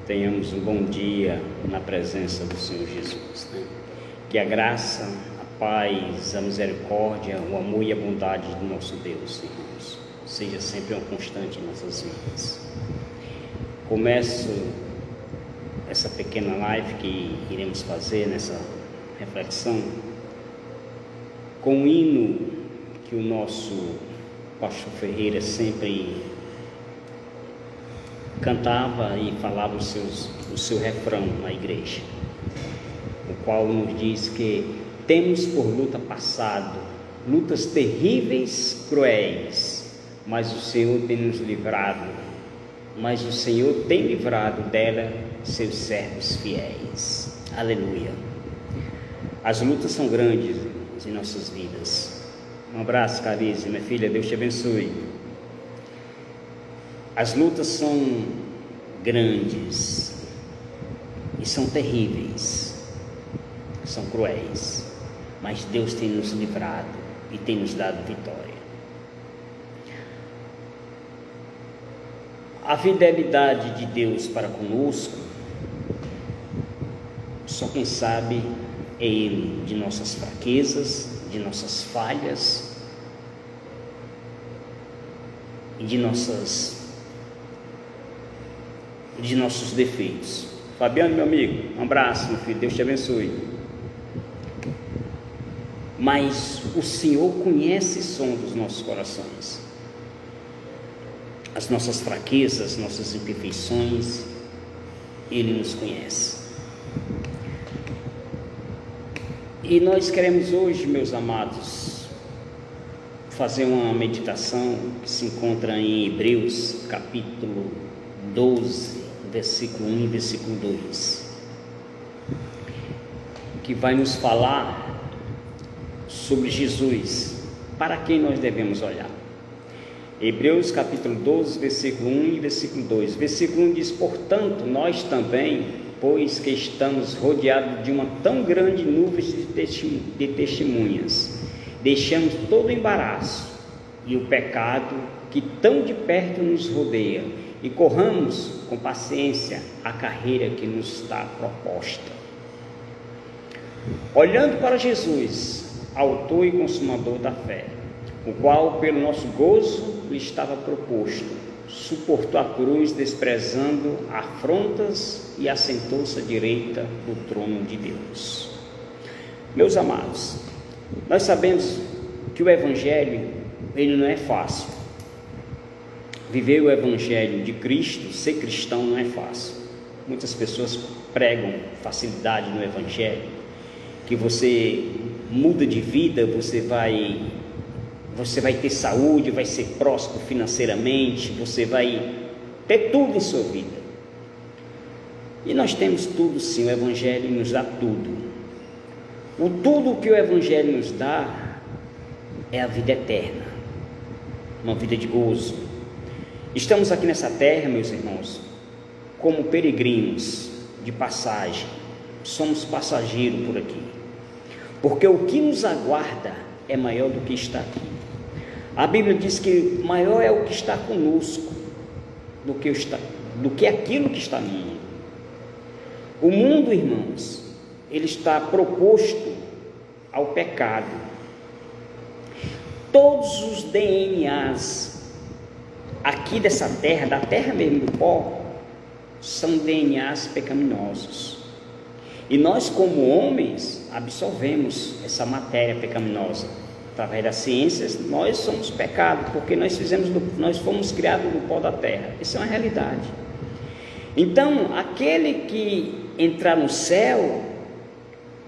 tenhamos um bom dia na presença do Senhor Jesus, né? Que a graça, a paz, a misericórdia, o amor e a bondade do nosso Deus, irmãos, seja sempre uma constante em nossas vidas. Começo essa pequena live que iremos fazer nessa reflexão com um hino que o nosso pastor Ferreira sempre cantava e falava o seu refrão na igreja, o qual nos diz que temos por luta passado lutas terríveis, cruéis, mas o Senhor tem nos livrado, mas o Senhor tem livrado dela seus servos fiéis. Aleluia. As lutas são grandes em nossas vidas. Um abraço, Carice, minha filha, Deus te abençoe. As lutas são grandes e são terríveis, são cruéis, mas Deus tem nos livrado e tem nos dado vitória. A fidelidade de Deus para conosco, só quem sabe é Ele, de nossas fraquezas, de nossas falhas e de nossos defeitos. Fabiano, meu amigo, um abraço, meu filho, Deus te abençoe. Mas o Senhor conhece o som dos nossos corações, as nossas fraquezas, nossas imperfeições, Ele nos conhece. E nós queremos hoje, meus amados, fazer uma meditação que se encontra em Hebreus, capítulo 12, versículo 1 e versículo 2, que vai nos falar sobre Jesus, para quem nós devemos olhar. Hebreus capítulo 12, versículo 1 e versículo 2. Versículo 1 diz: portanto, nós também, pois que estamos rodeados de uma tão grande nuvem de testemunhas, deixamos todo o embaraço e o pecado que tão de perto nos rodeia, e corramos com paciência a carreira que nos está proposta, olhando para Jesus, autor e consumador da fé, o qual pelo nosso gozo lhe estava proposto, suportou a cruz, desprezando afrontas, e assentou-se à direita do trono de Deus. Meus amados, nós sabemos que o Evangelho, ele não é fácil. Viver o Evangelho de Cristo, ser cristão, não é fácil. Muitas pessoas pregam facilidade no Evangelho, que você muda de vida, você vai ter saúde, vai ser próspero financeiramente, você vai ter tudo em sua vida. E nós temos tudo sim, o Evangelho nos dá tudo. Tudo que o Evangelho nos dá é a vida eterna, uma vida de gozo. Estamos aqui nessa terra, meus irmãos, como peregrinos de passagem, somos passageiros por aqui, porque o que nos aguarda é maior do que está aqui. A Bíblia diz que maior é o que está conosco do que aquilo que está no mundo. O mundo, irmãos, ele está proposto ao pecado. Todos os DNAs aqui dessa terra, da terra mesmo, do pó, são DNAs pecaminosos. E nós, como homens, absorvemos essa matéria pecaminosa. Através das ciências, nós somos pecado, porque nós fomos criados no pó da terra. Isso é uma realidade. Então, aquele que entrar no céu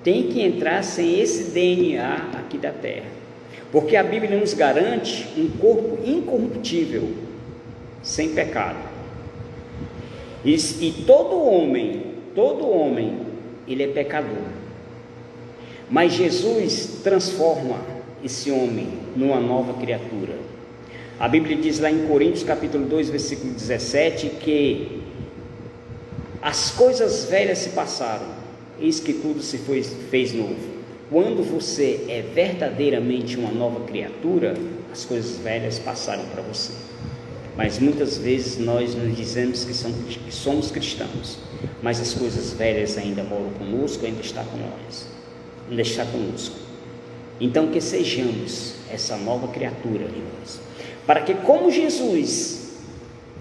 tem que entrar sem esse DNA aqui da terra, porque a Bíblia nos garante um corpo incorruptível, sem pecado. E todo homem, ele é pecador. Mas Jesus transforma esse homem numa nova criatura. A Bíblia diz lá em Coríntios capítulo 2, versículo 17, que as coisas velhas se passaram, eis que tudo se fez novo. Quando você é verdadeiramente uma nova criatura, as coisas velhas passaram para você. Mas muitas vezes nós nos dizemos que somos cristãos, mas as coisas velhas ainda moram conosco, ainda está com nós, ainda está conosco. Então que sejamos essa nova criatura em nós, para que, como Jesus,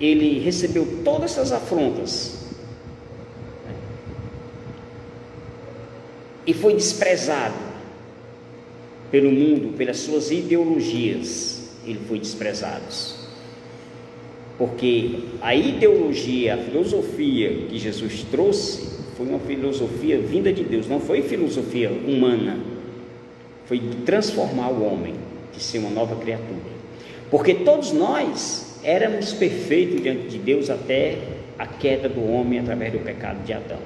ele recebeu todas essas afrontas e foi desprezado pelo mundo, pelas suas ideologias, ele foi desprezado. Porque a ideologia, a filosofia que Jesus trouxe, foi uma filosofia vinda de Deus, não foi filosofia humana, foi de transformar o homem, de ser uma nova criatura. Porque todos nós éramos perfeitos diante de Deus até a queda do homem através do pecado de Adão.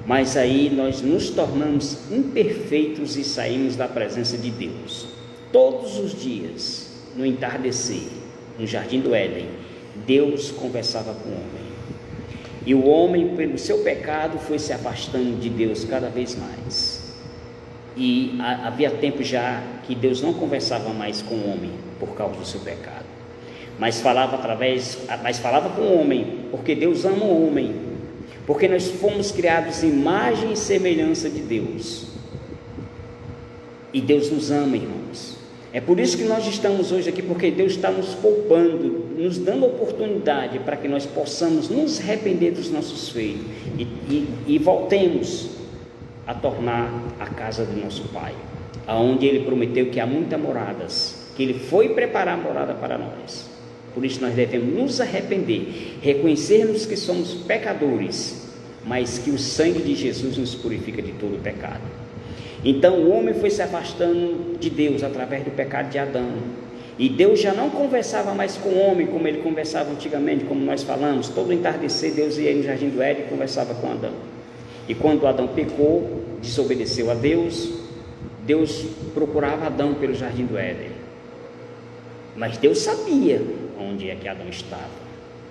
Mas aí nós nos tornamos imperfeitos e saímos da presença de Deus. Todos os dias, no entardecer, no jardim do Éden, Deus conversava com o homem. E o homem, pelo seu pecado, foi se afastando de Deus cada vez mais. E havia tempo já que Deus não conversava mais com o homem por causa do seu pecado, mas falava com o homem, porque Deus ama o homem, porque nós fomos criados em imagem e semelhança de Deus, e Deus nos ama, irmãos. É por isso que nós estamos hoje aqui, porque Deus está nos poupando, nos dando oportunidade para que nós possamos nos arrepender dos nossos feitos e voltemos a tornar a casa do nosso Pai, aonde Ele prometeu que há muitas moradas, que Ele foi preparar a morada para nós. Por isso nós devemos nos arrepender, reconhecermos que somos pecadores, mas que o sangue de Jesus nos purifica de todo o pecado. Então o homem foi se afastando de Deus através do pecado de Adão, e Deus já não conversava mais com o homem como ele conversava antigamente, como nós falamos. Todo entardecer Deus ia no jardim do Éden e conversava com Adão. E quando Adão pecou, desobedeceu a Deus, Deus procurava Adão pelo jardim do Éden, mas Deus sabia onde é que Adão estava,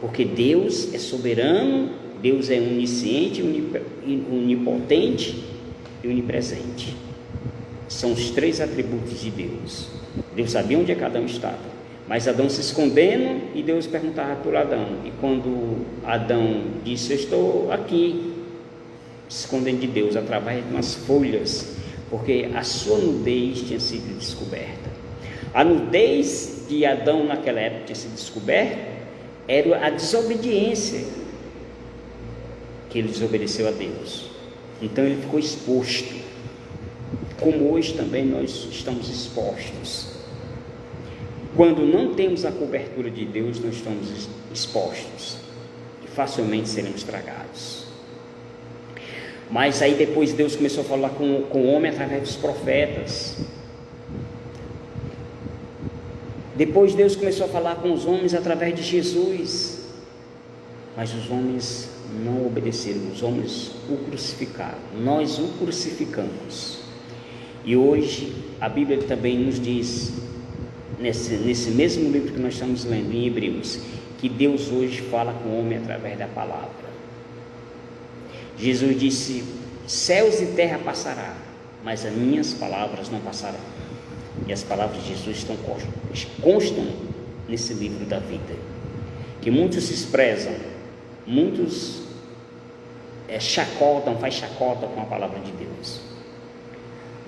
porque Deus é soberano, Deus é onisciente, onipotente e onipresente. São os três atributos de Deus. Deus sabia onde é que Adão estava, mas Adão se escondendo, e Deus perguntava por Adão, e quando Adão disse: eu estou aqui, escondendo de Deus através de umas folhas, porque a sua nudez tinha sido descoberta. A nudez de Adão naquela época tinha sido descoberta, era a desobediência, que ele desobedeceu a Deus. Então ele ficou exposto, como hoje também nós estamos expostos. Quando não temos a cobertura de Deus, nós estamos expostos e facilmente seremos tragados. Mas aí depois Deus começou a falar com o homem através dos profetas. Depois Deus começou a falar com os homens através de Jesus. Mas os homens não obedeceram, os homens o crucificaram, nós o crucificamos. E hoje a Bíblia também nos diz, nesse mesmo livro que nós estamos lendo, em Hebreus, que Deus hoje fala com o homem através da palavra. Jesus disse: céus e terra passará, mas as minhas palavras não passarão. E as palavras de Jesus constam nesse livro da vida, que muitos desprezam, muitos faz chacota com a palavra de Deus.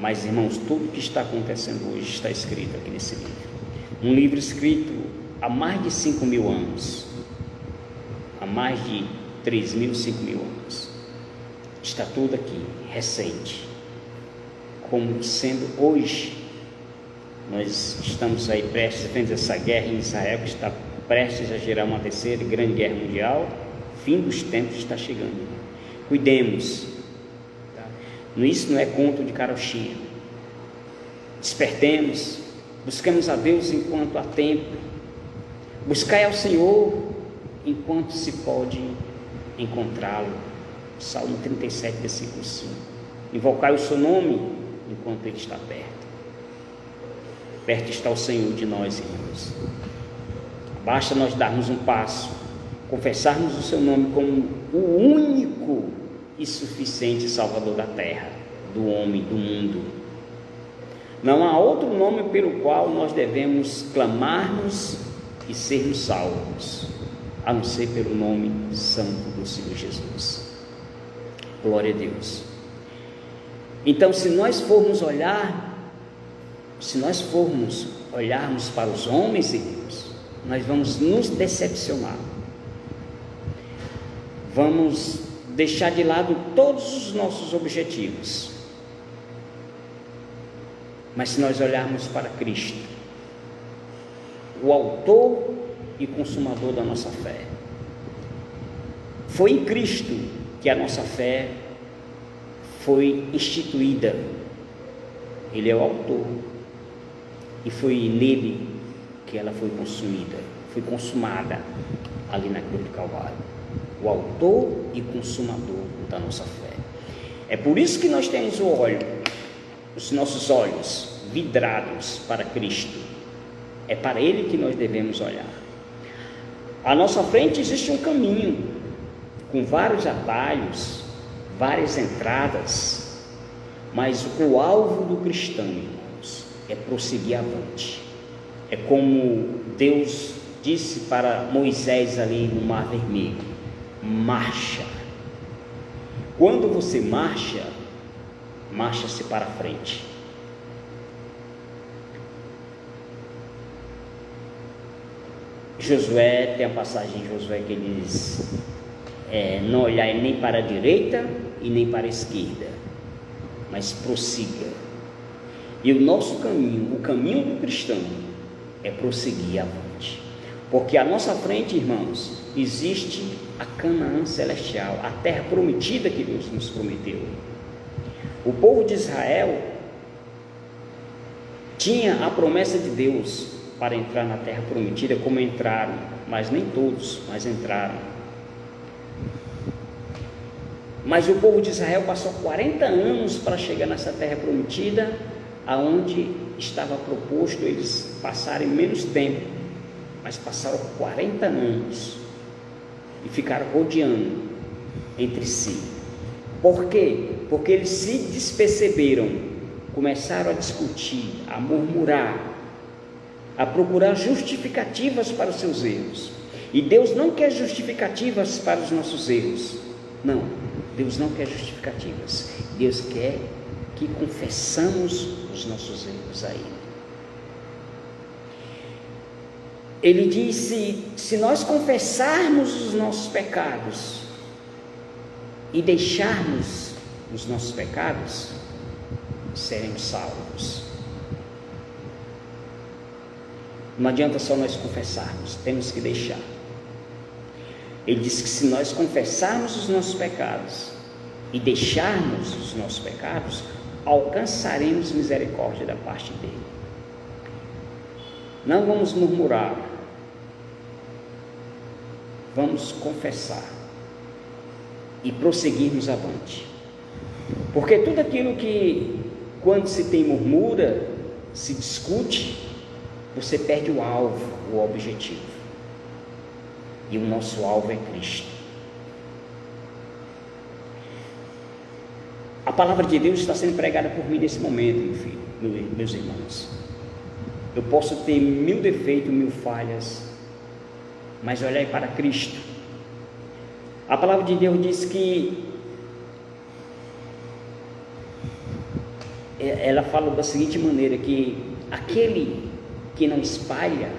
Mas, irmãos, tudo que está acontecendo hoje está escrito aqui nesse livro. Um livro escrito há mais de 5.000 anos, há mais de 3.000, 5.000 anos. Está tudo aqui, recente, como sendo hoje. Nós estamos aí prestes a ver essa guerra em Israel, que está prestes a gerar uma terceira grande guerra mundial. O fim dos tempos está chegando. Cuidemos, tá? Isso não é conto de carochinha. Despertemos, busquemos a Deus enquanto há tempo, buscai ao Senhor enquanto se pode encontrá-lo. Salmo 37, versículo 5. Invocai o seu nome enquanto ele está perto. Perto está o Senhor de nós, irmãos. Basta nós darmos um passo, confessarmos o seu nome como o único e suficiente Salvador da terra, do homem, do mundo. Não há outro nome pelo qual nós devemos clamarmos e sermos salvos, a não ser pelo nome santo do Senhor Jesus. Glória a Deus. Então, se nós formos olharmos para os homens, irmãos, nós vamos nos decepcionar. Vamos deixar de lado todos os nossos objetivos. Mas se nós olharmos para Cristo, o autor e consumador da nossa fé, foi em Cristo que a nossa fé foi instituída. Ele é o autor, e foi nele que ela foi consumada ali na cruz do Calvário. O autor e consumador da nossa fé. É por isso que nós temos os nossos olhos vidrados para Cristo. É para Ele que nós devemos olhar. À nossa frente existe um caminho com vários atalhos, várias entradas, mas o alvo do cristão, irmãos, é prosseguir avante. É como Deus disse para Moisés ali no Mar Vermelho: marcha. Quando você marcha-se para frente. Josué, tem a passagem em Josué que ele diz: não olhar nem para a direita e nem para a esquerda, mas prossiga. E o nosso caminho, o caminho do cristão, é prosseguir avante. Porque à nossa frente, irmãos, existe a Canaã celestial, a terra prometida que Deus nos prometeu. O povo de Israel tinha a promessa de Deus para entrar na terra prometida, como entraram, mas nem todos, mas entraram. Mas o povo de Israel passou 40 anos para chegar nessa terra prometida, aonde estava proposto eles passarem menos tempo, mas passaram 40 anos e ficaram rodeando entre si. Por quê? Porque eles se desperceberam, começaram a discutir, a murmurar, a procurar justificativas para os seus erros. E Deus não quer justificativas para os nossos erros. Não, Deus não quer justificativas. Deus quer que confessamos os nossos erros a Ele. Ele disse: se nós confessarmos os nossos pecados e deixarmos os nossos pecados, seremos salvos. Não adianta só nós confessarmos, temos que deixar. Ele disse que se nós confessarmos os nossos pecados e deixarmos os nossos pecados, alcançaremos misericórdia da parte dele. Não vamos murmurar, vamos confessar e prosseguirmos avante. Porque tudo aquilo que, quando se tem murmura, se discute, você perde o alvo, o objetivo. E o nosso alvo é Cristo. A palavra de Deus está sendo pregada por mim nesse momento, meu filho, meus irmãos. Eu posso ter 1000 defeitos, 1000 falhas, mas olhai para Cristo. A palavra de Deus diz que ela fala da seguinte maneira, que aquele que não espalha,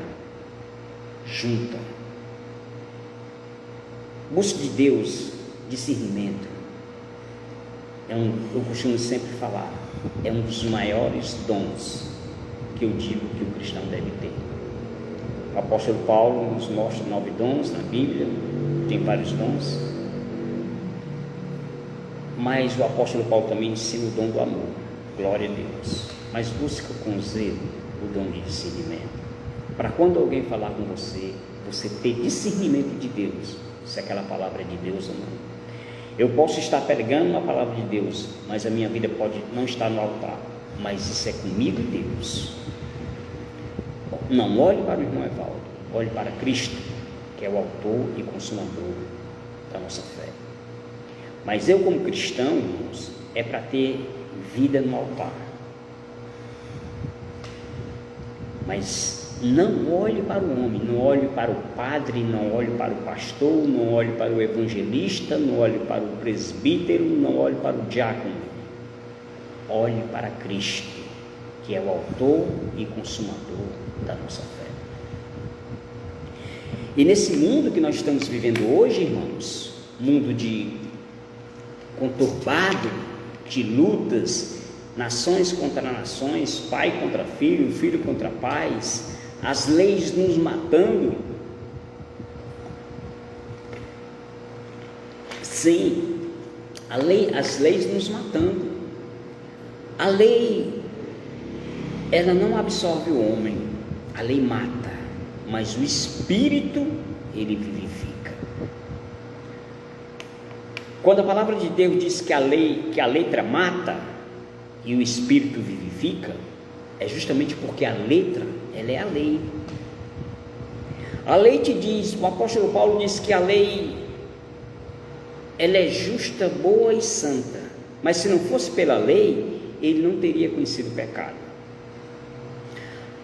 junta. Busque de Deus discernimento. Eu costumo sempre falar, é um dos maiores dons que eu digo que o cristão deve ter. O apóstolo Paulo nos mostra 9 dons na Bíblia, tem vários dons, mas o apóstolo Paulo também ensina o dom do amor. Glória a Deus. Mas busca com zelo o dom de discernimento, para quando alguém falar com você, você ter discernimento de Deus, se aquela palavra é de Deus ou não. Eu posso estar pregando uma palavra de Deus, mas a minha vida pode não estar no altar, mas isso é comigo e Deus. Não olhe para o irmão Evaldo, olhe para Cristo, que é o autor e consumador da nossa fé. Mas eu, como cristão, irmãos, é para ter vida no altar. Mas não olhe para o homem, não olhe para o padre, não olhe para o pastor, não olhe para o evangelista, não olhe para o presbítero, não olhe para o diácono. Olhe para Cristo, que é o autor e consumador da nossa fé. E nesse mundo que nós estamos vivendo hoje, irmãos, mundo conturbado, de lutas, nações contra nações, pai contra filho, filho contra pais, as leis nos matando. Sim, as leis nos matando. A lei, ela não absorve o homem, a lei mata, mas o Espírito, ele vivifica. Quando a palavra de Deus diz que a letra mata e o Espírito vivifica, é justamente porque a letra, ela é a lei. A lei te diz, o apóstolo Paulo diz que a lei, ela é justa, boa e santa, mas se não fosse pela lei, ele não teria conhecido o pecado.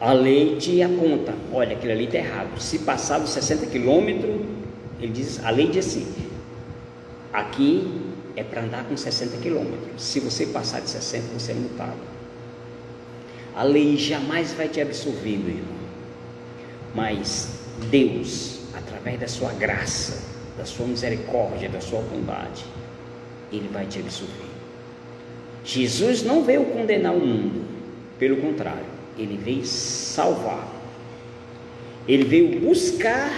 A lei te aponta, olha, aquilo ali está errado, se passar dos 60 quilômetros, a lei diz assim, aqui é para andar com 60 quilômetros, se você passar de 60, você é multado. A lei jamais vai te absolver, meu irmão, mas Deus, através da sua graça, da sua misericórdia, da sua bondade, ele vai te absolver. Jesus não veio condenar o mundo, pelo contrário, ele veio salvar, ele veio buscar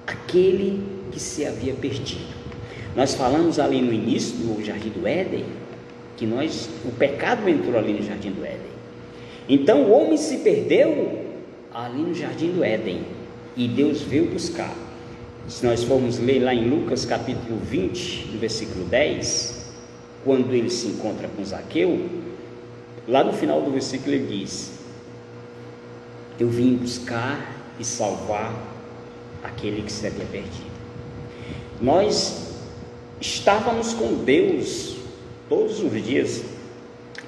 aquele que se havia perdido. Nós falamos ali no início do Jardim do Éden, que o pecado entrou ali no Jardim do Éden, então o homem se perdeu ali no Jardim do Éden, e Deus veio buscar. Se nós formos ler lá em Lucas capítulo 20, no versículo 10, quando ele se encontra com Zaqueu, lá no final do versículo ele diz, eu vim buscar e salvar aquele que se havia perdido. Nós estávamos com Deus todos os dias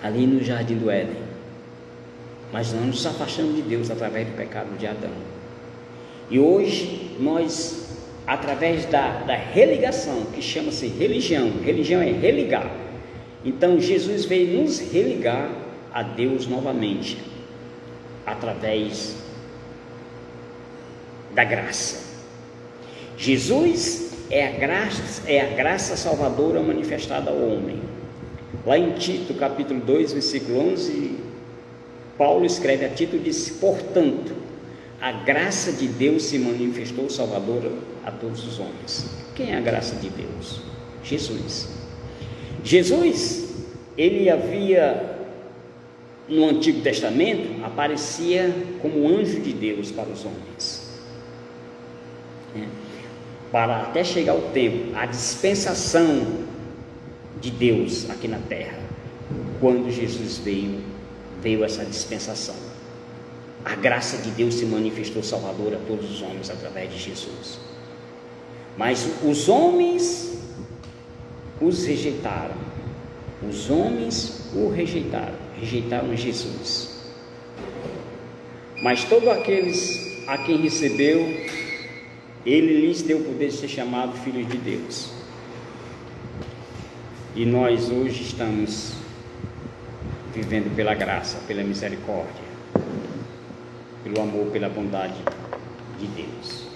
ali no Jardim do Éden, mas nós nos afastamos de Deus através do pecado de Adão. E hoje nós, através da religação, que chama-se religião é religar. Então Jesus veio nos religar a Deus novamente, através da graça. Jesus é a graça salvadora manifestada ao homem. Lá em Tito capítulo 2, versículo 11, Paulo escreve a Tito e diz, portanto, a graça de Deus se manifestou salvadora a todos os homens. Quem é a graça de Deus? Jesus. Jesus, ele havia, no Antigo Testamento, aparecia como anjo de Deus para os homens, para até chegar o tempo, a dispensação de Deus aqui na terra. Quando Jesus veio essa dispensação. A graça de Deus se manifestou salvadora a todos os homens através de Jesus. Mas os homens os rejeitaram. Os homens o rejeitaram Jesus. Mas todos aqueles a quem recebeu, ele lhes deu o poder de ser chamado filhos de Deus. E nós hoje estamos vivendo pela graça, pela misericórdia, pelo amor, pela bondade de Deus.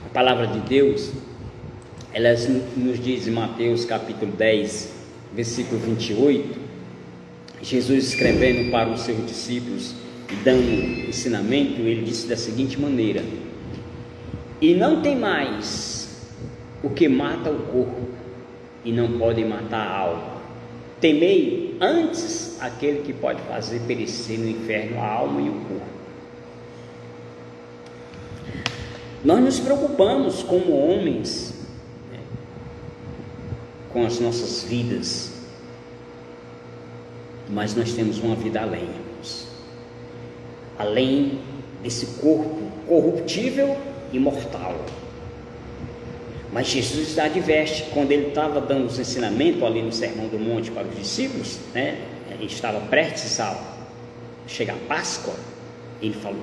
A palavra de Deus, ela nos diz em Mateus capítulo 10, versículo 28, Jesus escrevendo para os seus discípulos e dando ensinamento, ele disse da seguinte maneira: e não tem mais o que mata o corpo e não pode matar a alma. Temei antes aquele que pode fazer perecer no inferno a alma e o corpo. Nós nos preocupamos como homens, com as nossas vidas, mas nós temos uma vida além, irmãos. Além desse corpo corruptível e mortal. Mas Jesus adverte, quando ele estava dando os ensinamentos ali no Sermão do Monte para os discípulos, né? Ele estava prestes a chegar a Páscoa, ele falou: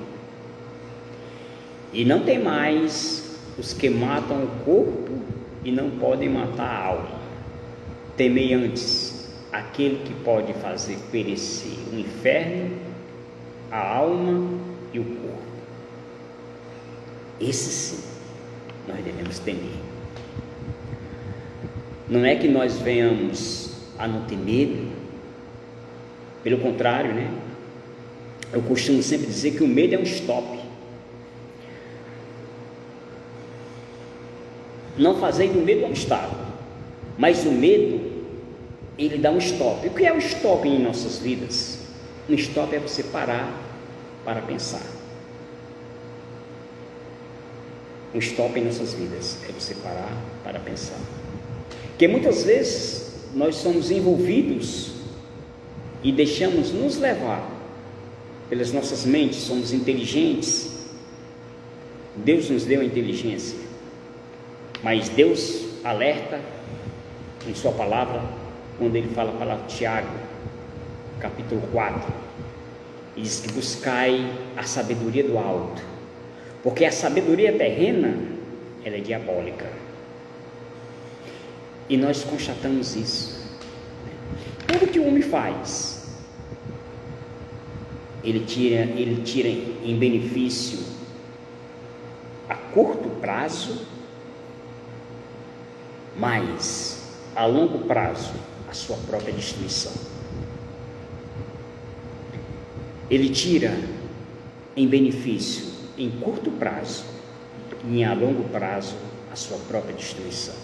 e não tem mais os que matam o corpo e não podem matar a alma. Temei antes aquele que pode fazer perecer o inferno, a alma e o corpo. Esse sim, nós devemos temer. Não é que nós venhamos a não ter medo, pelo contrário, né? Eu costumo sempre dizer que o medo é um stop. Não fazer do medo um obstáculo, mas o medo, ele dá um stop. O que é o stop em nossas vidas? Um stop é você parar para pensar. Um stop em nossas vidas é você parar para pensar. Porque muitas vezes nós somos envolvidos e deixamos nos levar pelas nossas mentes, somos inteligentes. Deus nos deu a inteligência, mas Deus alerta em sua palavra, quando ele fala para Tiago, capítulo 4, e diz que buscai a sabedoria do alto, porque a sabedoria terrena, ela é diabólica, e nós constatamos isso. Tudo que o homem faz, ele tira em benefício a curto prazo, mas a longo prazo a sua própria destruição. Ele tira em benefício em curto prazo e a longo prazo a sua própria destruição.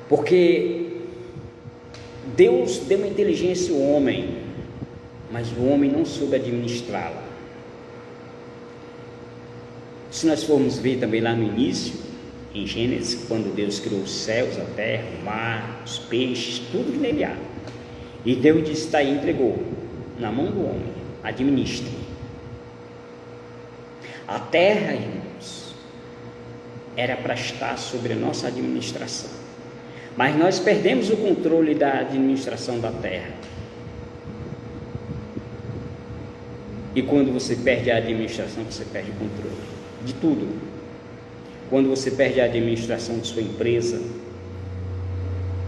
Porque Deus deu uma inteligência ao homem, mas o homem não soube administrá-la. Se nós formos ver também lá no início, em Gênesis, quando Deus criou os céus, a terra, o mar, os peixes, tudo que nele há, e Deus disse: está aí, entregou na mão do homem, administre. A terra, irmãos, era para estar sobre a nossa administração, mas nós perdemos o controle da administração da terra. E quando você perde a administração, você perde o controle de tudo. Quando você perde a administração de sua empresa,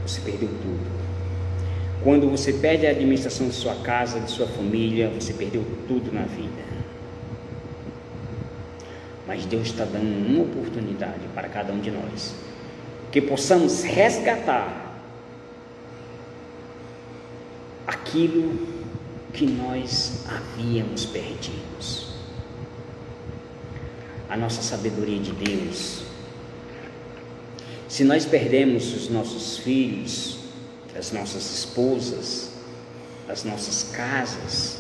você perdeu tudo. Quando você perde a administração de sua casa, de sua família, você perdeu tudo na vida. Mas Deus está dando uma oportunidade para cada um de nós, que possamos resgatar aquilo que nós havíamos perdido. A nossa sabedoria de Deus. Se nós perdemos os nossos filhos, as nossas esposas, as nossas casas,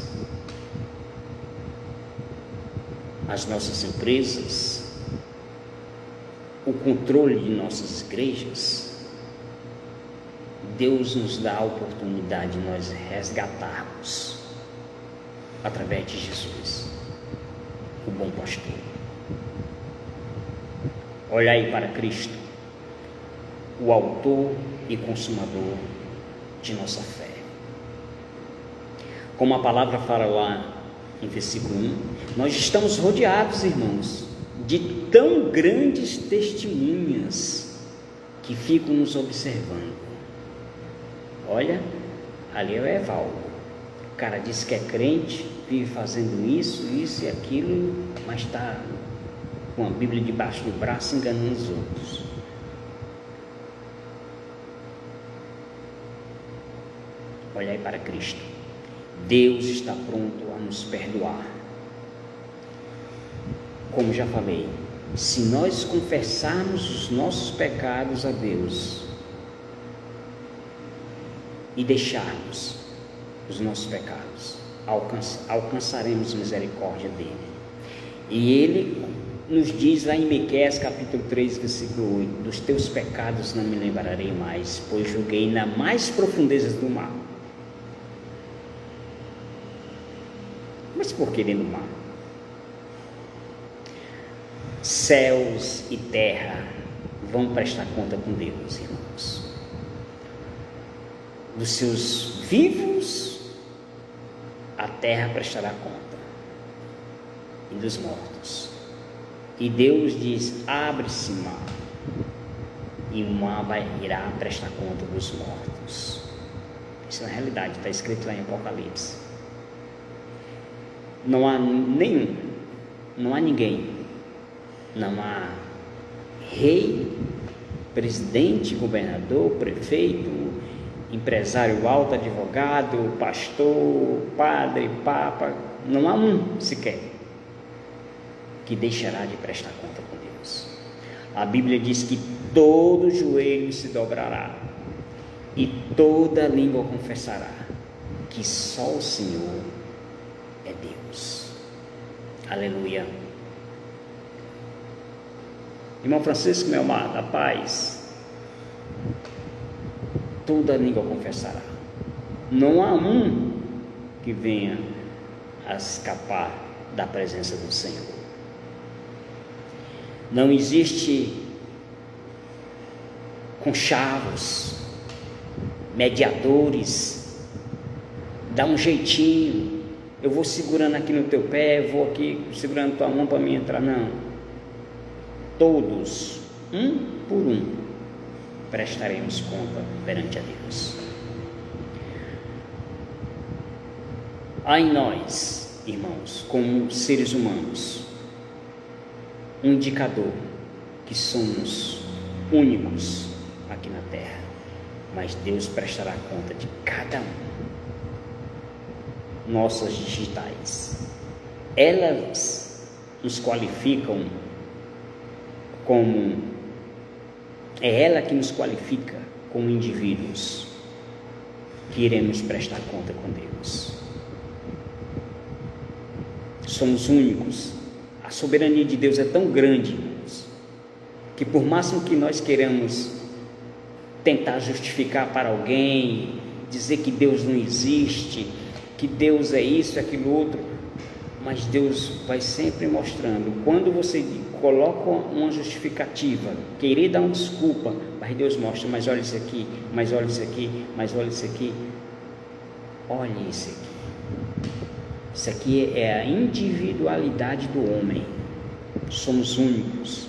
as nossas empresas, o controle de nossas igrejas, Deus nos dá a oportunidade de nós resgatarmos através de Jesus, o bom pastor. Olhai para Cristo, o autor e consumador de nossa fé. Como a palavra fala lá em versículo 1, nós estamos rodeados, irmãos, de tão grandes testemunhas que ficam nos observando. Olha, ali é o Evaldo. O cara diz que é crente, vive fazendo isso e aquilo, mas está com a Bíblia debaixo do braço, enganando os outros. Olhai para Cristo. Deus está pronto a nos perdoar. Como já falei, se nós confessarmos os nossos pecados a Deus e deixarmos os nossos pecados, alcançaremos misericórdia dele. E ele nos diz lá em Miqueias capítulo 3, versículo 8: dos teus pecados não me lembrarei mais, pois julguei na mais profundezas do mar. Mas por que dentro do mar? céus e terra vão prestar conta com Deus, irmãos. Dos seus vivos, a terra prestará conta, e dos mortos. E Deus diz: abre-se mar, e o mar irá prestar conta dos mortos. Isso é uma realidade, está escrito lá em Apocalipse. Não há nenhum, não há ninguém, não há rei, presidente, governador, prefeito, empresário alto, advogado, pastor, padre, papa, não há um sequer que deixará de prestar conta com Deus. A Bíblia diz que todo joelho se dobrará e toda língua confessará que só o Senhor é Deus. Aleluia. Irmão Francisco, meu amado, a paz. Toda língua confessará. Não há um que venha a escapar da presença do Senhor. Não existe conchavos, mediadores, dá um jeitinho, eu vou segurando aqui no teu pé, vou aqui segurando tua mão para mim entrar. Não. Todos, um por um, prestaremos conta perante a Deus. Há em nós, irmãos, como seres humanos, um indicador que somos únicos aqui na terra, mas Deus prestará conta de cada um. Nossas digitais, elas nos qualificam como, é ela que nos qualifica como indivíduos que iremos prestar conta com Deus. Somos únicos. A soberania de Deus é tão grande, irmãos, que por máximo que nós queremos tentar justificar para alguém, dizer que Deus não existe, que Deus é isso, aquilo outro, mas Deus vai sempre mostrando. Quando você coloca uma justificativa, querer dar uma desculpa, mas Deus mostra: mas olha isso aqui, mas olha isso aqui, mas olha isso aqui, olha isso aqui. Isso aqui é a individualidade do homem. Somos únicos.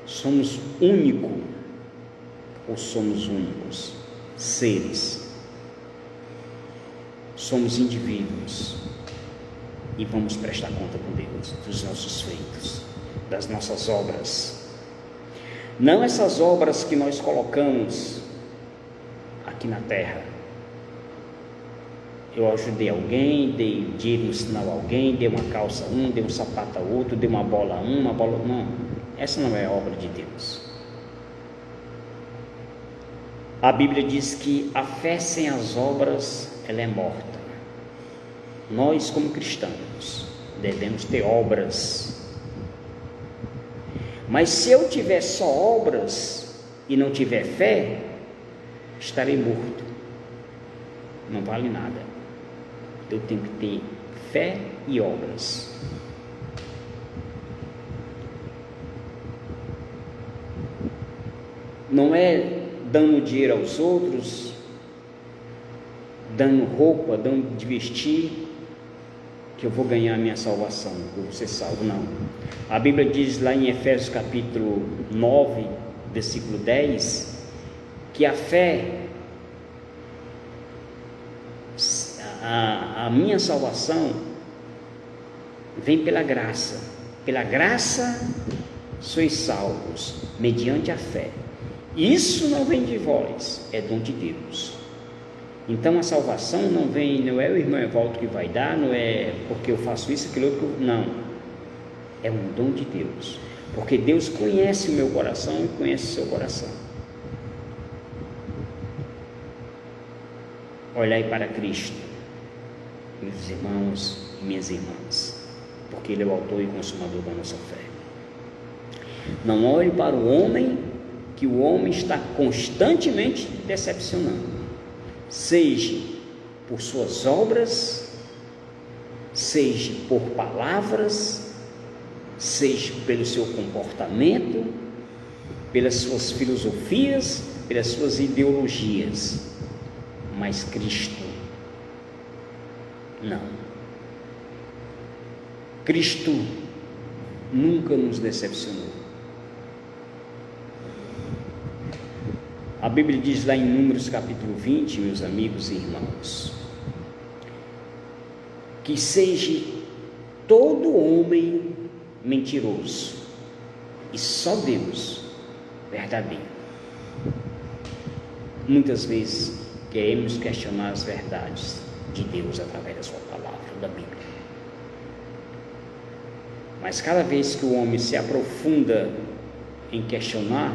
Somos único ou somos únicos seres? Somos indivíduos e vamos prestar conta com Deus dos nossos feitos, das nossas obras. Não essas obras que nós colocamos aqui na terra. Eu ajudei alguém, dei dinheiro no sinal a alguém, dei uma calça a um, dei um sapato a outro, dei uma bola a um, uma bola... Não, essa não é a obra de Deus. A Bíblia diz que a fé sem as obras, ela é morta. Nós, como cristãos, devemos ter obras. Mas se eu tiver só obras e não tiver fé, estarei morto. Não vale nada. Eu tenho que ter fé e obras. Não é dando dinheiro aos outros, dando roupa, dando de vestir, que eu vou ganhar a minha salvação, que eu vou ser salvo. Não. A Bíblia diz lá em Efésios capítulo 9, versículo 10, que a fé, a minha salvação vem pela graça. Pela graça sois salvos, mediante a fé. Isso não vem de vós, é dom de Deus. Então a salvação não vem, não é o irmão Evaldo que vai dar, não é porque eu faço isso, aquilo outro, não. É um dom de Deus, porque Deus conhece o meu coração e conhece o seu coração. Olhai para Cristo, meus irmãos e minhas irmãs, porque Ele é o autor e consumador da nossa fé. Não olhe para o homem, que o homem está constantemente decepcionando, seja por suas obras, seja por palavras, seja pelo seu comportamento, pelas suas filosofias, pelas suas ideologias, mas Cristo não. Cristo nunca nos decepcionou. A Bíblia diz lá em Números capítulo 20, meus amigos e irmãos, que seja todo homem mentiroso e só Deus verdadeiro. Muitas vezes queremos questionar as verdades de Deus através da sua palavra, da Bíblia. Mas cada vez que o homem se aprofunda em questionar,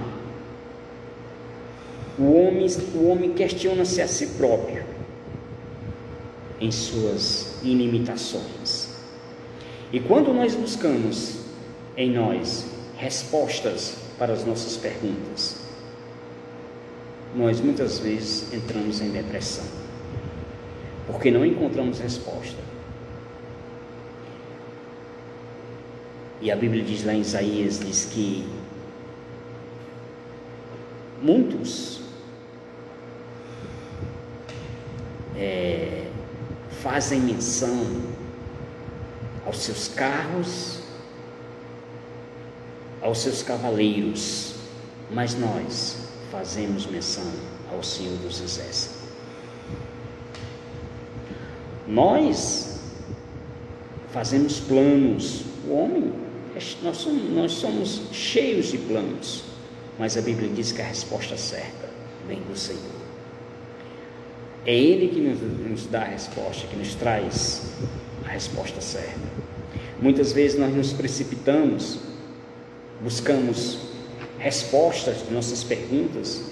o homem questiona-se a si próprio em suas ilimitações. E quando nós buscamos em nós respostas para as nossas perguntas, nós muitas vezes entramos em depressão, porque não encontramos resposta. E a Bíblia diz lá em Isaías, diz que muitos fazem menção aos seus carros, aos seus cavaleiros, mas nós fazemos menção ao Senhor dos Exércitos. Nós fazemos planos. O homem, nós somos cheios de planos, mas a Bíblia diz que a resposta certa vem do Senhor. É Ele que nos dá a resposta, que nos traz a resposta certa. Muitas vezes nós nos precipitamos, buscamos respostas de nossas perguntas,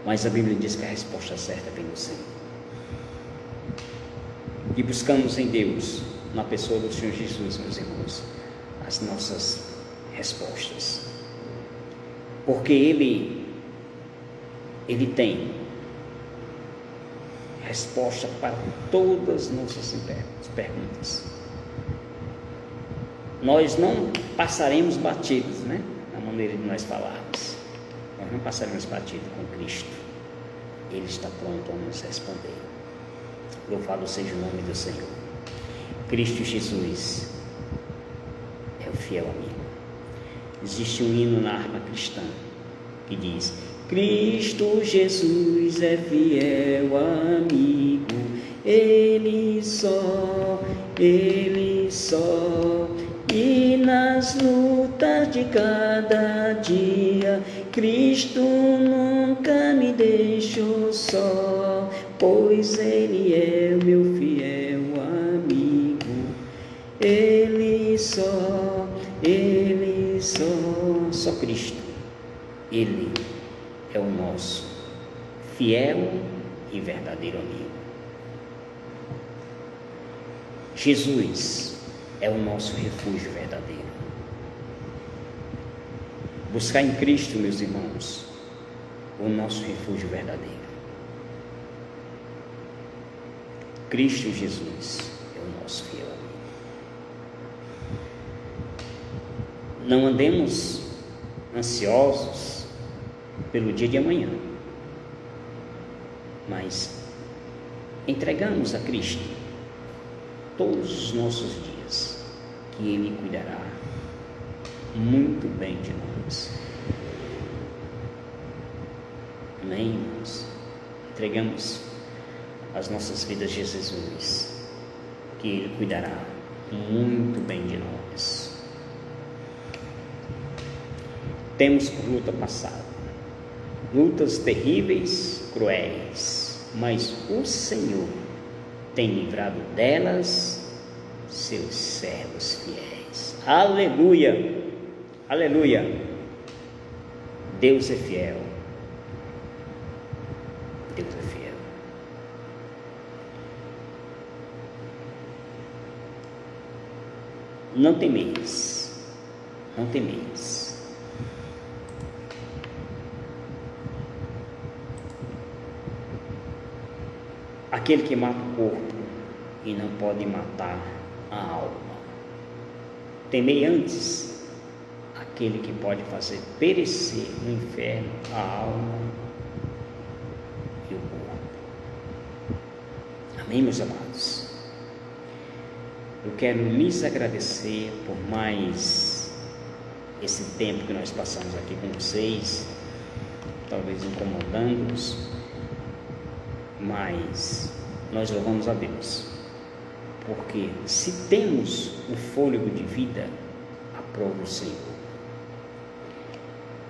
mas a Bíblia diz que a resposta certa vem do Senhor. E buscamos em Deus, na pessoa do Senhor Jesus, meus irmãos, as nossas respostas. Porque Ele tem resposta para todas as nossas perguntas. Nós não passaremos batidos, na maneira de nós falarmos. Nós não passaremos batidos com Cristo. Ele está pronto a nos responder. Louvado seja o nome do Senhor. Cristo Jesus é o fiel amigo. Existe um hino na harpa cristã que diz: Cristo Jesus é fiel amigo, Ele só, e nas lutas de cada dia, Cristo nunca me deixou só, pois Ele é o meu fiel amigo, Ele só Cristo, Ele é o nosso fiel e verdadeiro amigo. Jesus é o nosso refúgio verdadeiro. Buscar em Cristo, meus irmãos, o nosso refúgio verdadeiro. Cristo Jesus é o nosso fiel amigo. Não andemos ansiosos pelo dia de amanhã, mas entregamos a Cristo todos os nossos dias, que Ele cuidará muito bem de nós. Amém, irmãos? Entregamos as nossas vidas a Jesus, que Ele cuidará muito bem de nós. Temos por luta passada, lutas terríveis, cruéis, mas o Senhor tem livrado delas seus servos fiéis. Aleluia, aleluia. Deus é fiel. Deus é fiel. Não temeis, não temeis. Aquele que mata o corpo e não pode matar a alma. temei antes aquele que pode fazer perecer no inferno a alma e o corpo. Amém, meus amados? Eu quero lhes agradecer por mais esse tempo que nós passamos aqui com vocês, talvez incomodando-os, mas nós louvamos a Deus, porque se temos o fôlego de vida, aprova o Senhor.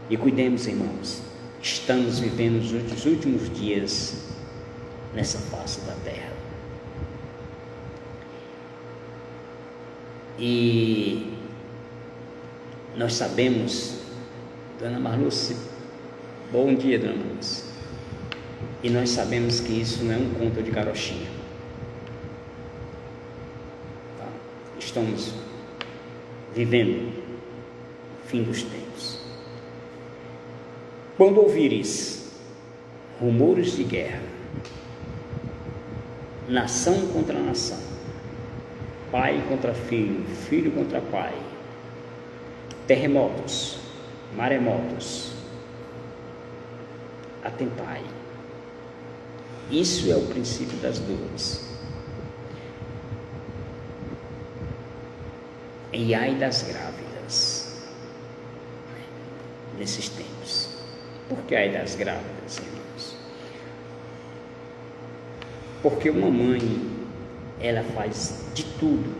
E cuidemos, irmãos, estamos vivendo os últimos dias nessa face da terra. E nós sabemos, Dona Marluce, bom dia, Dona Marluce, e nós sabemos que isso não é um conto de carochinha. Tá? Estamos vivendo o fim dos tempos. Quando ouvires rumores de guerra, nação contra nação, pai contra filho, filho contra pai, terremotos, maremotos, atentai. Isso é o princípio das dores. E ai das grávidas nesses tempos. Por que ai das grávidas, irmãos? Porque uma mãe, ela faz de tudo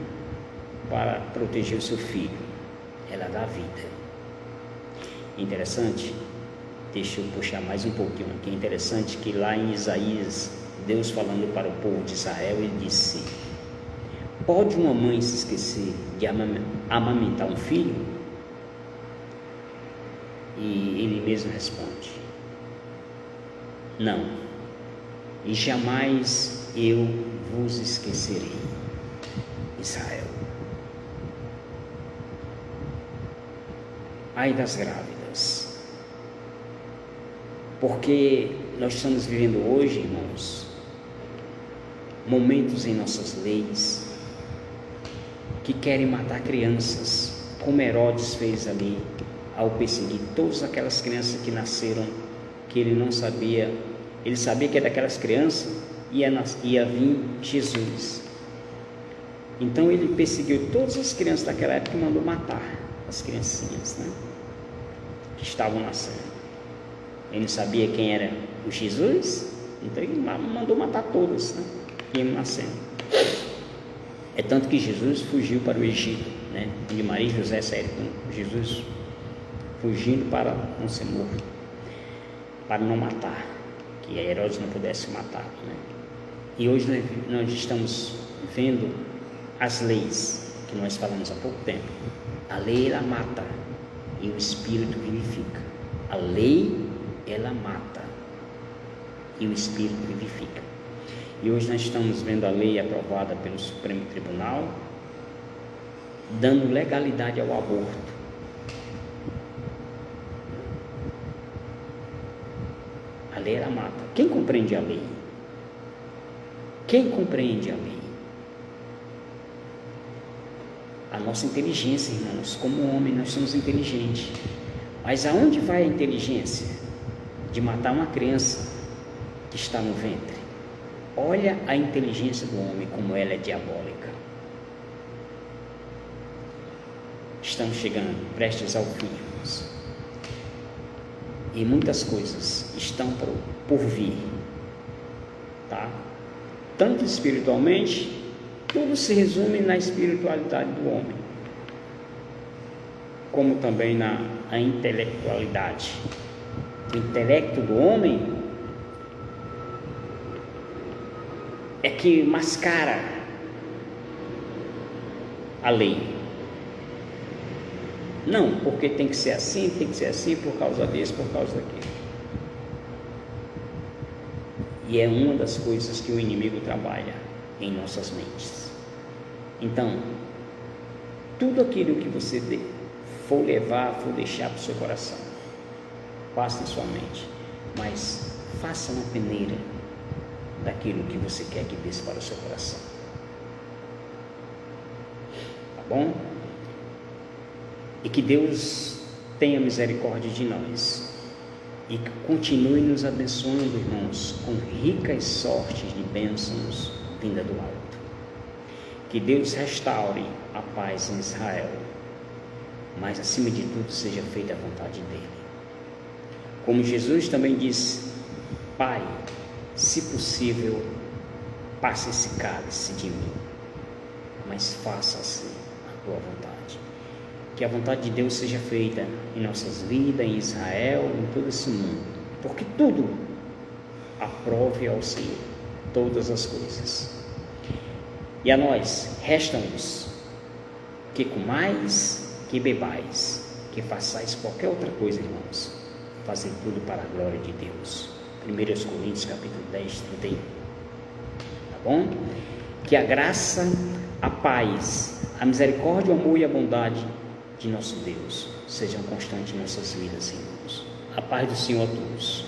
para proteger o seu filho. Ela dá vida. Interessante, deixa eu puxar mais um pouquinho aqui. Interessante que lá em Isaías, Deus falando para o povo de Israel, ele disse: pode uma mãe se esquecer de amamentar um filho? E ele mesmo responde: não, e jamais eu vos esquecerei, Israel. Ai das grávidas, porque nós estamos vivendo hoje, irmãos, momentos em nossas leis que querem matar crianças, como Herodes fez ali, ao perseguir todas aquelas crianças que nasceram, que ele não sabia, ele sabia que daquelas crianças ia vir Jesus. Então ele perseguiu todas as crianças daquela época e mandou matar as criancinhas, né, que estavam nascendo. Ele não sabia quem era o Jesus, então ele mandou matar todas, né, que iam nascendo. É tanto que Jesus fugiu para o Egito, né, onde Maria e José saíram com Jesus, fugindo para não ser morto, para não matar, que Herodes não pudesse matar, né? E hoje nós estamos vendo as leis que nós falamos há pouco tempo. A lei, ela mata e o Espírito vivifica. A lei, ela mata e o Espírito vivifica. E hoje nós estamos vendo a lei aprovada pelo Supremo Tribunal, dando legalidade ao aborto. A lei, ela mata. Quem compreende a lei? Quem compreende a lei? A nossa inteligência, irmãos. Como homem, nós somos inteligentes. Mas aonde vai a inteligência de matar uma criança que está no ventre? Olha a inteligência do homem, como ela é diabólica. Estamos chegando, prestes ao fim, irmãos. E muitas coisas estão por vir, tá? Tanto espiritualmente, tudo se resume na espiritualidade do homem, como também na intelectualidade. O intelecto do homem é que mascara a lei. Não, porque tem que ser assim, por causa disso, por causa daquilo. E é uma das coisas que o inimigo trabalha em nossas mentes. Então, tudo aquilo que você for levar, for deixar para o seu coração, faça na sua mente, mas faça uma peneira daquilo que você quer que desça para o seu coração. Tá bom? E que Deus tenha misericórdia de nós e continue nos abençoando, irmãos, com ricas sortes de bênçãos vinda do alto. Que Deus restaure a paz em Israel, mas acima de tudo seja feita a vontade dele. Como Jesus também disse: Pai, se possível, passe esse cálice de mim, mas faça-se a tua vontade. Que a vontade de Deus seja feita em nossas vidas, em Israel, em todo esse mundo, porque tudo aprove ao Senhor, todas as coisas. E a nós resta-nos que comais, que bebais, que façais qualquer outra coisa, irmãos, fazer tudo para a glória de Deus. 1 Coríntios capítulo 10, 31. Tá bom? Que a graça, a paz, a misericórdia, o amor e a bondade de nosso Deus sejam constantes em nossas vidas, irmãos. A paz do Senhor a todos.